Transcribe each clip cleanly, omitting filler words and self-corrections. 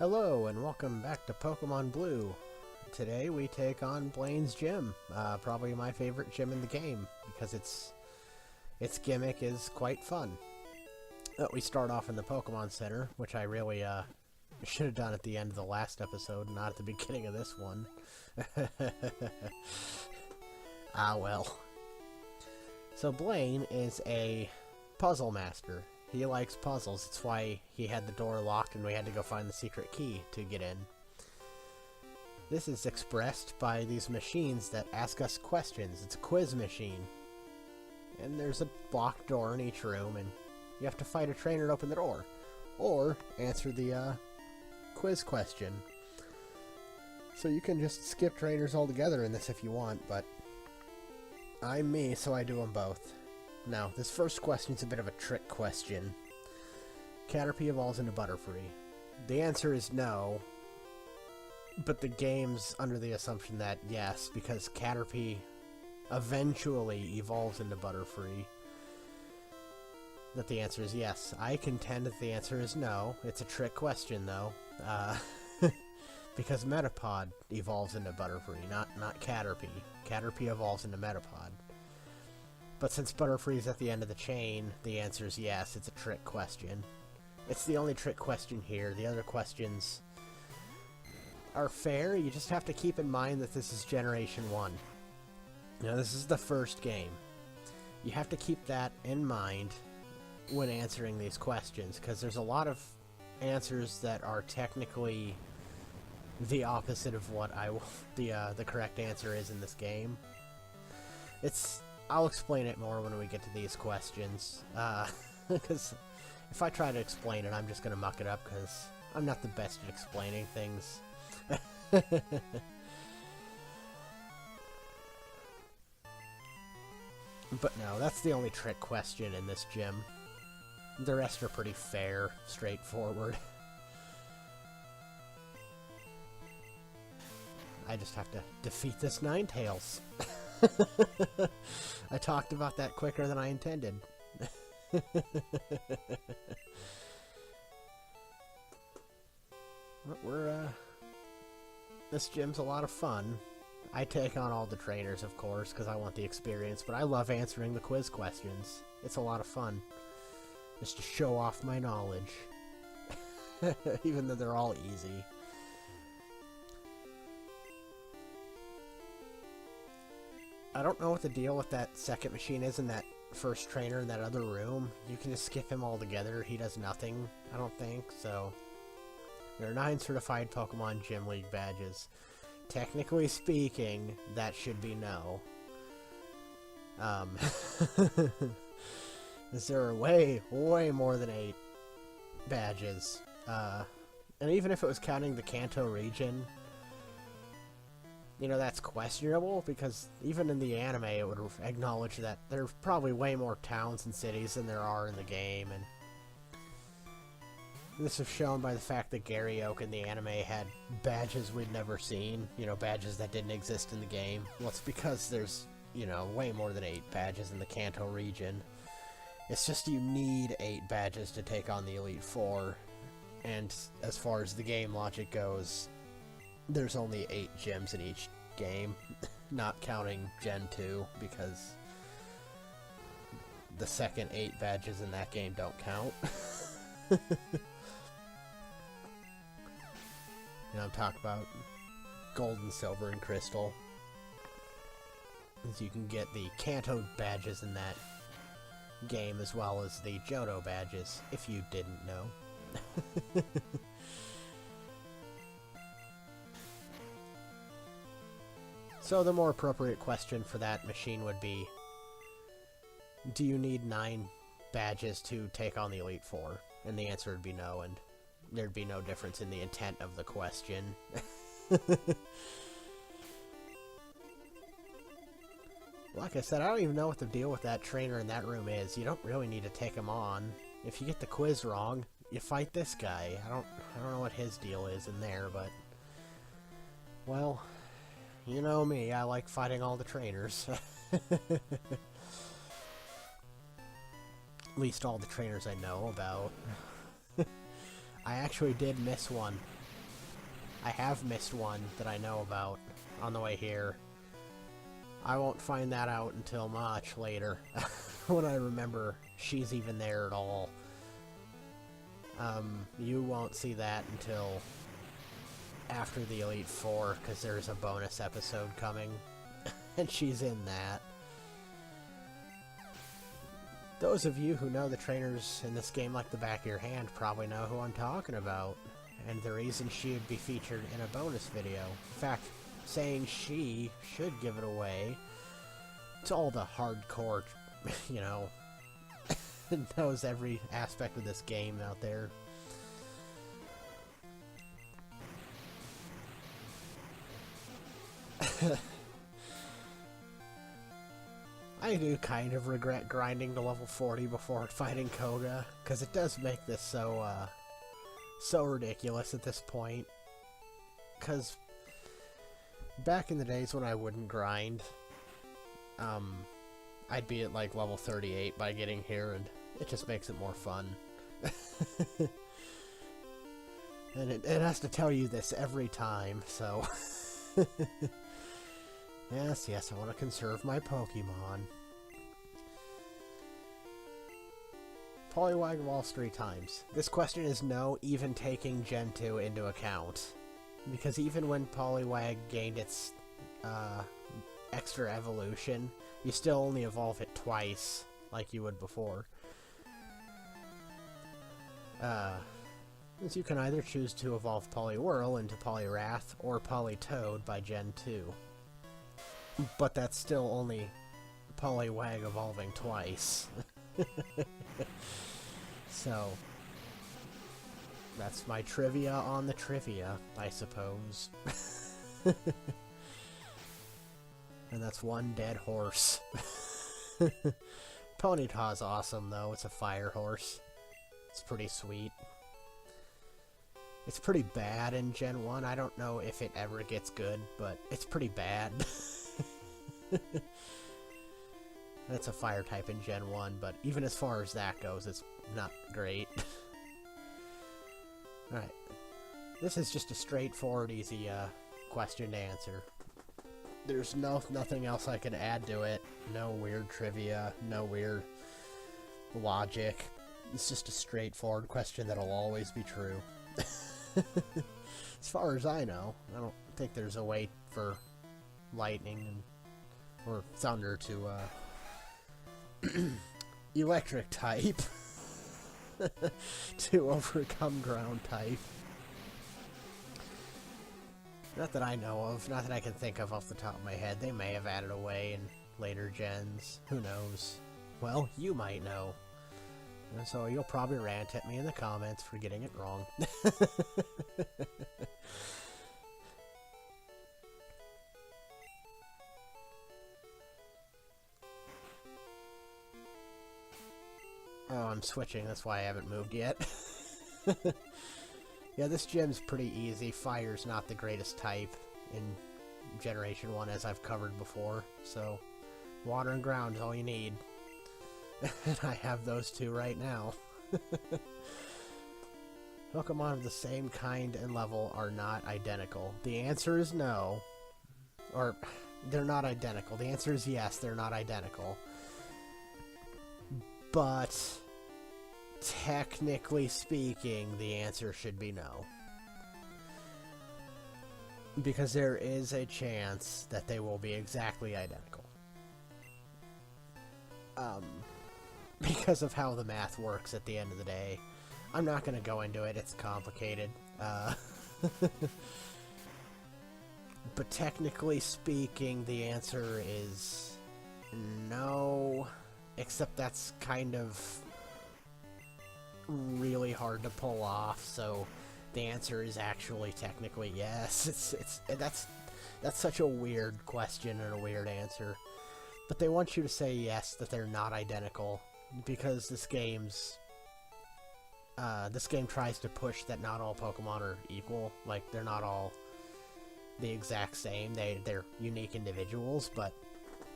Hello and welcome back to Pokemon Blue. Today we take on Blaine's gym, probably my favorite gym in the game because its gimmick is quite fun. We start off in the Pokemon Center, which I really should have done at the end of the last episode, not at the beginning of this one. Ah well. So Blaine is a puzzle master. He likes puzzles. That's why he had the door locked and we had to go find the secret key to get in. This is expressed by these machines that ask us questions. It's a quiz machine. And there's a locked door in each room, and you have to fight a trainer to open the door. Or answer the quiz question. So you can just skip trainers altogether in this if you want, but I'm me, so I do them both. Now, this first question's a bit of a trick question. Caterpie evolves into Butterfree. The answer is no, but the game's under the assumption that yes, because Caterpie eventually evolves into Butterfree, that the answer is yes. I contend that the answer is no. It's a trick question, though, because Metapod evolves into Butterfree, not Caterpie. Caterpie evolves into Metapod. But since Butterfree's at the end of the chain, the answer is yes, it's a trick question. It's the only trick question here. The other questions are fair. You just have to keep in mind that this is Generation 1. Now, this is the first game. You have to keep that in mind when answering these questions, because there's a lot of answers that are technically the opposite of what the correct answer is in this game. I'll explain it more when we get to these questions, because if I try to explain it, I'm just going to muck it up, because I'm not the best at explaining things. But no, that's the only trick question in this gym. The rest are pretty fair, straightforward. I just have to defeat this Ninetales. I talked about that quicker than I intended. This gym's a lot of fun. I take on all the trainers, of course, because I want the experience, but I love answering the quiz questions. It's a lot of fun. Just to show off my knowledge. Even though they're all easy. I don't know what the deal with that second machine is in that first trainer in that other room. You can just skip him altogether. He does nothing, I don't think, so... There are 9 certified Pokemon Gym League badges. Technically speaking, that should be no. There are way more than 8 badges. And even if it was counting the Kanto region, you know, that's questionable, because even in the anime it would acknowledge that there's probably way more towns and cities than there are in the game, and this is shown by the fact that Gary Oak in the anime had badges we'd never seen, you know, badges that didn't exist in the game. Well, it's because there's, you know, way more than 8 badges in the Kanto region. It's just you need 8 badges to take on the Elite Four, and as far as the game logic goes, there's only 8 gyms in each game, not counting Gen 2, because the second 8 badges in that game don't count. You know, I'm talking about Gold and Silver and Crystal. So you can get the Kanto badges in that game as well as the Johto badges, if you didn't know. So the more appropriate question for that machine would be, do you need 9 badges to take on the Elite Four? And the answer would be no, and there'd be no difference in the intent of the question. Like I said, I don't even know what the deal with that trainer in that room is. You don't really need to take him on. If you get the quiz wrong, you fight this guy. I don't know what his deal is in there, but... Well, you know me, I like fighting all the trainers. At least all the trainers I know about. I actually did miss one I have missed one that I know about on the way here. I won't find that out until much later, when I remember she's even there at all. You won't see that until after the Elite Four, because there's a bonus episode coming, and she's in that. Those of you who know the trainers in this game like the back of your hand probably know who I'm talking about, and the reason she would be featured in a bonus video. In fact, saying she should give it away to all the hardcore, you know, knows every aspect of this game out there. I do kind of regret grinding to level 40 before fighting Koga, because it does make this so ridiculous at this point. Because back in the days when I wouldn't grind, I'd be at like level 38 by getting here, and it just makes it more fun. And it has to tell you this every time, so... Yes, I want to conserve my Pokemon. Poliwag evolves 3 times. This question is no, even taking Gen 2 into account. Because even when Poliwag gained its extra evolution, you still only evolve it twice, like you would before. Since you can either choose to evolve Poliwhirl into Poliwrath or Politoad by Gen 2. But that's still only Poliwag evolving twice. So, that's my trivia on the trivia, I suppose. And that's one dead horse. Ponyta's awesome, though. It's a fire horse. It's pretty sweet. It's pretty bad in Gen 1. I don't know if it ever gets good, but it's pretty bad. It's a fire type in Gen 1, but even as far as that goes, it's not great. Alright. This is just a straightforward, easy question to answer. There's nothing else I can add to it. No weird trivia, no weird logic. It's just a straightforward question that'll always be true. As far as I know, I don't think there's a way for lightning or thunder to electric type to overcome ground type. Not that I know of, not that I can think of off the top of my head. They may have added a way in later gens. Who knows? Well, you might know. And so you'll probably rant at me in the comments for getting it wrong. Oh, I'm switching, that's why I haven't moved yet. Yeah, this gym's pretty easy. Fire's not the greatest type in Generation 1, as I've covered before, so water and ground is all you need. And I have those two right now. Pokemon of the same kind and level are not identical. The answer is no. Or, they're not identical. The answer is yes, they're not identical. But, technically speaking, the answer should be no. Because there is a chance that they will be exactly identical. Because of how the math works at the end of the day. I'm not going to go into it, it's complicated. But technically speaking, the answer is no. Except that's kind of really hard to pull off, so the answer is actually technically yes. That's such a weird question and a weird answer. But they want you to say yes, that they're not identical, because this game tries to push that not all Pokemon are equal. Like, they're not all the exact same. They're unique individuals, but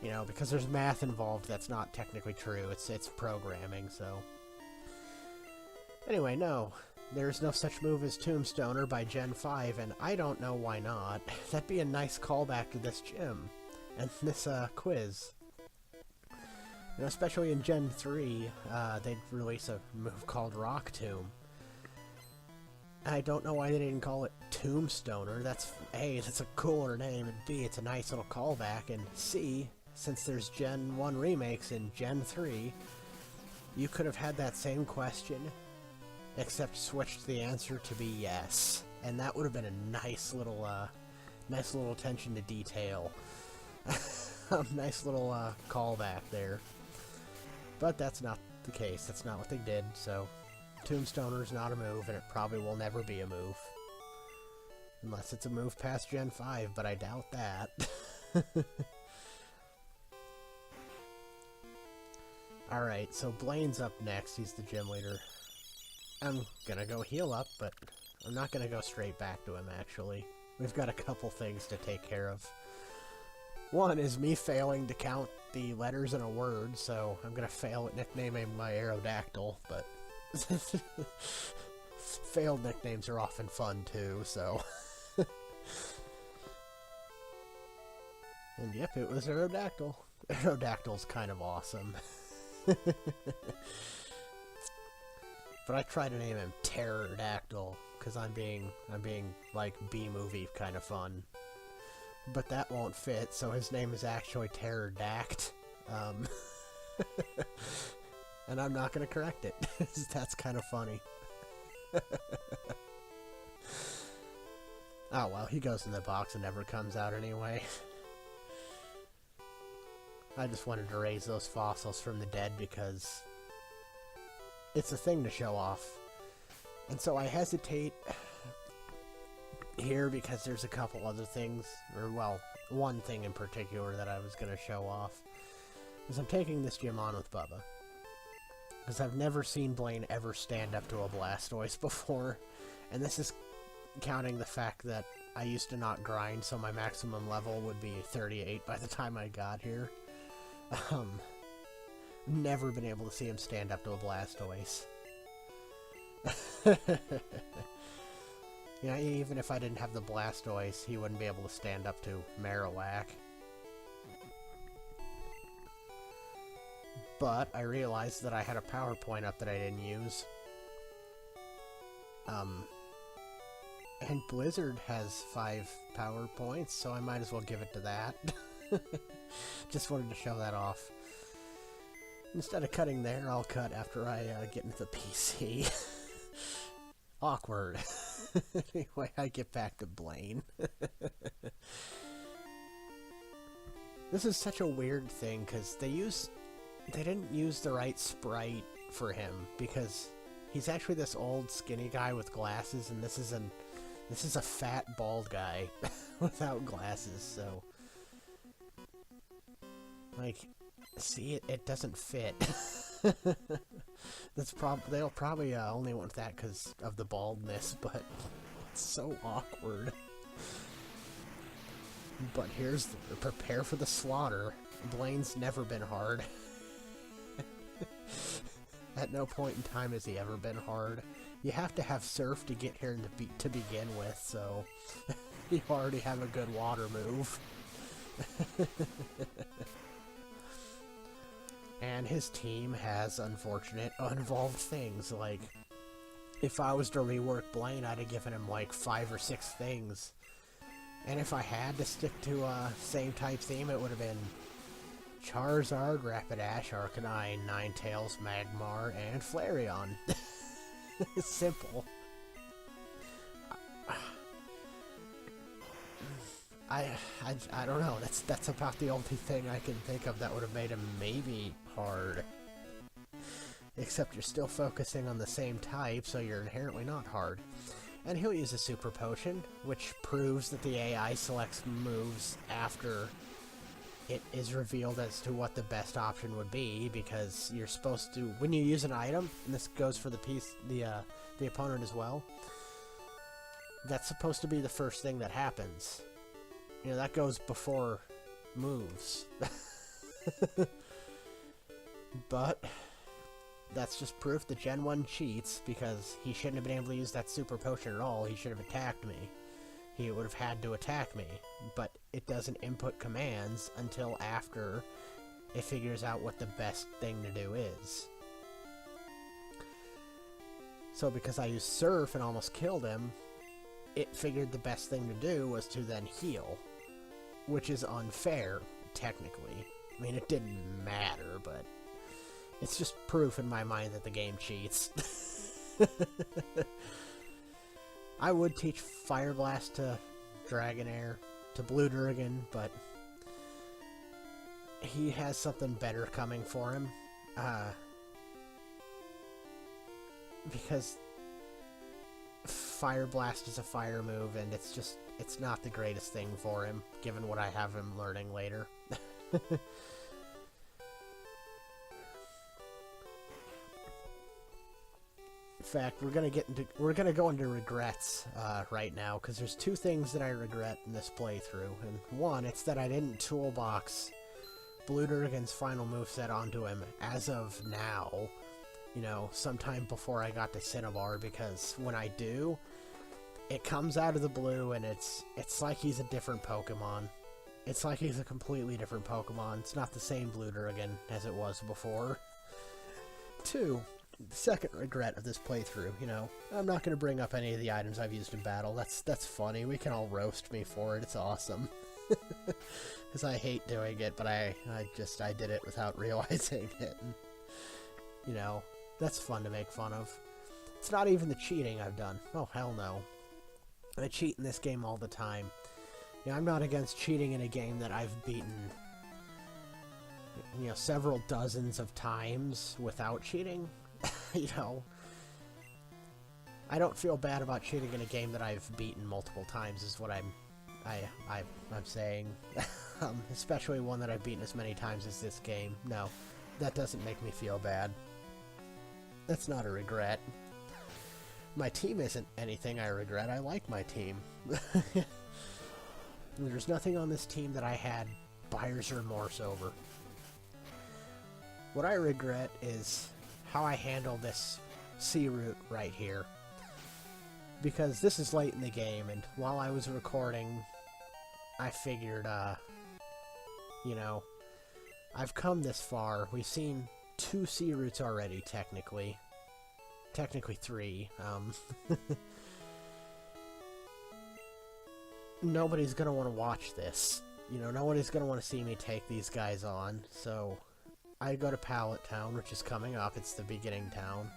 you know, because there's math involved, that's not technically true. It's programming, so. Anyway, no. There's no such move as Tombstoner by Gen 5, and I don't know why not. That'd be a nice callback to this gym, and this quiz. You know, especially in Gen 3, they'd release a move called Rock Tomb. I don't know why they didn't call it Tombstoner. That's A, that's a cooler name, and B, it's a nice little callback, and C, since there's Gen 1 remakes in Gen 3, you could have had that same question, except switched the answer to be yes. And that would have been a nice little attention to detail. A nice little callback there. But that's not the case. That's not what they did, so Tombstoner's not a move, and it probably will never be a move. Unless it's a move past Gen 5, but I doubt that. Alright, so Blaine's up next. He's the gym leader. I'm gonna go heal up, but I'm not gonna go straight back to him, actually. We've got a couple things to take care of. One is me failing to count the letters in a word, so I'm gonna fail at nicknaming my Aerodactyl, but failed nicknames are often fun too, so... And yep, it was Aerodactyl. Aerodactyl's kind of awesome. But I try to name him Pterodactyl, because I'm being like B-movie kind of fun. But that won't fit, so his name is actually Pterodact. And I'm not going to correct it. That's kind of funny. Oh well, he goes in the box and never comes out anyway. I just wanted to raise those fossils from the dead because it's a thing to show off. And so I hesitate here because there's a couple other things, or well, one thing in particular that I was going to show off. Is I'm taking this gym on with Bubba. Because I've never seen Blaine ever stand up to a Blastoise before. And this is counting the fact that I used to not grind, so my maximum level would be 38 by the time I got here. Never been able to see him stand up to a Blastoise. You know, even if I didn't have the Blastoise, he wouldn't be able to stand up to Marowak. But I realized that I had a PowerPoint up that I didn't use. And Blizzard has 5 PowerPoints, so I might as well give it to that. Just wanted to show that off. Instead of cutting there, I'll cut after I get into the PC. Awkward. Anyway, I get back to Blaine. This is such a weird thing, because they didn't use the right sprite for him, because he's actually this old skinny guy with glasses, and this is a fat bald guy without glasses, so like, see, it doesn't fit. They'll probably only want that because of the baldness, but it's so awkward. But here's the prepare for the slaughter. Blaine's never been hard. At no point in time has he ever been hard. You have to have surf to get here to begin with, so you already have a good water move. And his team has unfortunate, uninvolved things, like, if I was to rework Blaine, I'd have given him like 5 or 6 things. And if I had to stick to a same type theme, it would have been Charizard, Rapidash, Arcanine, Ninetales, Magmar, and Flareon. Simple. I don't know. That's about the only thing I can think of that would have made him maybe hard. Except you're still focusing on the same type, so you're inherently not hard. And he'll use a Super Potion, which proves that the AI selects moves after it is revealed as to what the best option would be, because you're supposed to, when you use an item, and this goes for the opponent as well, that's supposed to be the first thing that happens. You know, that goes before moves. But that's just proof that Gen 1 cheats, because he shouldn't have been able to use that super potion at all. He should have attacked me. He would have had to attack me, but it doesn't input commands until after it figures out what the best thing to do is. So because I used Surf and almost killed him, it figured the best thing to do was to then heal, which is unfair, technically. I mean, it didn't matter, but it's just proof in my mind that the game cheats. I would teach Fire Blast to Dragonair, to Blue Durgan, but he has something better coming for him. Because Fire Blast is a fire move, and it's not the greatest thing for him, given what I have him learning later. In fact, we're gonna go into regrets right now, because there's two things that I regret in this playthrough. And one, it's that I didn't toolbox Blue Durgan's final moveset onto him as of now. You know, sometime before I got to Cinnabar, because when I do, it comes out of the blue and it's like he's a different Pokemon. It's like he's a completely different Pokemon. It's not the same Blue Durgan as it was before. Two, the second regret of this playthrough, you know, I'm not going to bring up any of the items I've used in battle. That's funny. We can all roast me for it. It's awesome. Because I hate doing it, but I did it without realizing it. And, you know, that's fun to make fun of. It's not even the cheating I've done. Oh, hell no. I cheat in this game all the time. You know, I'm not against cheating in a game that I've beaten, you know, several dozens of times without cheating. You know, I don't feel bad about cheating in a game that I've beaten multiple times, is what I'm saying. Especially one that I've beaten as many times as this game. No, that doesn't make me feel bad. That's not a regret. My team isn't anything I regret. I like my team. There's nothing on this team that I had buyer's remorse over. What I regret is how I handle this sea route right here. Because this is late in the game, and while I was recording, I figured, you know, I've come this far. We've seen 2 sea routes already, technically. Technically 3. Nobody's gonna want to watch this. You know, nobody's gonna want to see me take these guys on, so I go to Pallet Town, which is coming up. It's the beginning town.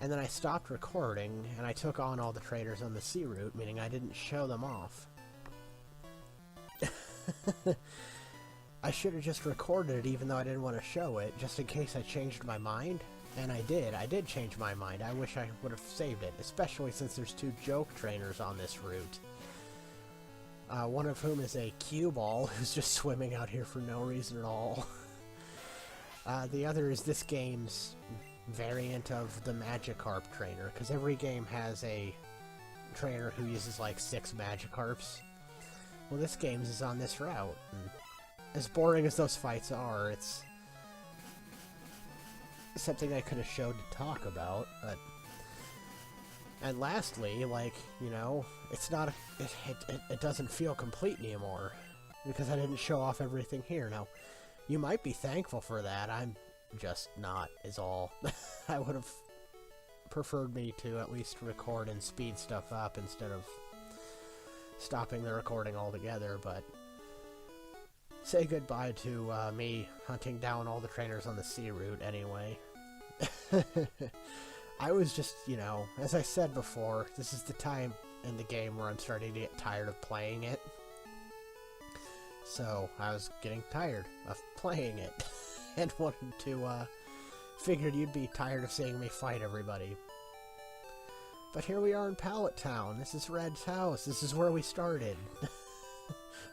And then I stopped recording, and I took on all the traders on the sea route, meaning I didn't show them off. I should have just recorded it even though I didn't want to show it, just in case I changed my mind. And I did. I did change my mind. I wish I would have saved it, especially since there's 2 joke trainers on this route. One of whom is a cue ball who's just swimming out here for no reason at all. The other is this game's variant of the Magikarp trainer, because every game has a trainer who uses like 6 Magikarps. Well, this game's is on this route, and as boring as those fights are, it's something I could have showed to talk about, but... And lastly, like, you know, it's not... It doesn't feel complete anymore, because I didn't show off everything here. Now, you might be thankful for that. I'm just not, is all. I would have preferred me to at least record and speed stuff up instead of stopping the recording altogether, but say goodbye to me hunting down all the trainers on the sea route anyway. I was just, you know, as I said before, this is the time in the game where I'm starting to get tired of playing it. So I was getting tired of playing it and wanted to, figured you'd be tired of seeing me fight everybody. But here we are in Pallet Town. This is Red's house. This is where we started.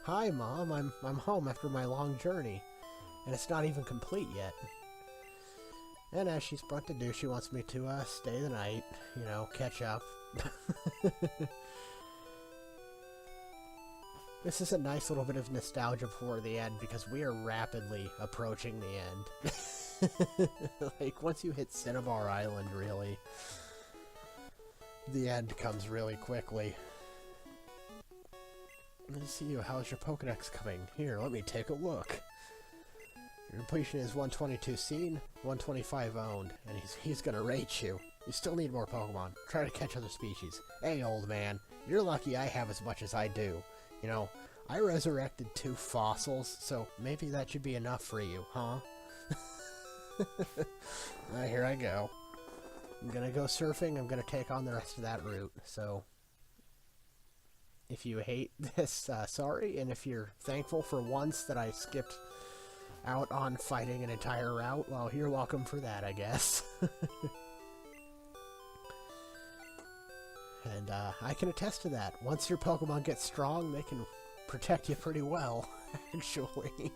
Hi, Mom. I'm home after my long journey, and it's not even complete yet. And as she's about to do, she wants me to stay the night, you know, catch up. This is a nice little bit of nostalgia before the end, because we are rapidly approaching the end. Like, once you hit Cinnabar Island, really, the end comes really quickly. Let me see you. How's your Pokedex coming? Here, let me take a look. Your completion is 122 seen, 125 owned, and he's gonna rate you. You still need more Pokemon. Try to catch other species. Hey, old man, you're lucky I have as much as I do. You know, I resurrected 2 fossils, so maybe that should be enough for you, huh? Here I go. I'm gonna go surfing, I'm gonna take on the rest of that route, so... If you hate this, sorry, and if you're thankful for once that I skipped out on fighting an entire route, well, you're welcome for that, I guess. And I can attest to that. Once your Pokemon get strong, they can protect you pretty well, actually.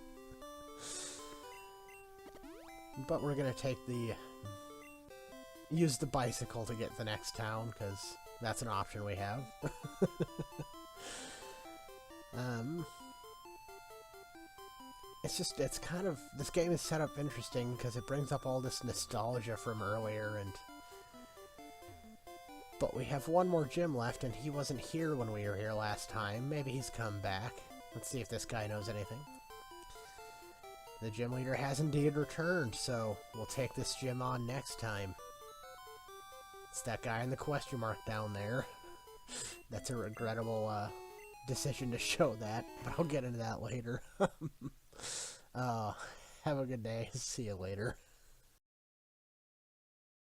But we're gonna take use the bicycle to get to the next town, because that's an option we have. It's kind of, this game is set up interesting because it brings up all this nostalgia from earlier, but we have one more gym left, and he wasn't here when we were here last time. Maybe he's come back. Let's see if this guy knows anything. The gym leader has indeed returned, so we'll take this gym on next time. It's that guy in the question mark down there. That's a regrettable, decision to show that, but I'll get into that later. Have a good day. See you later.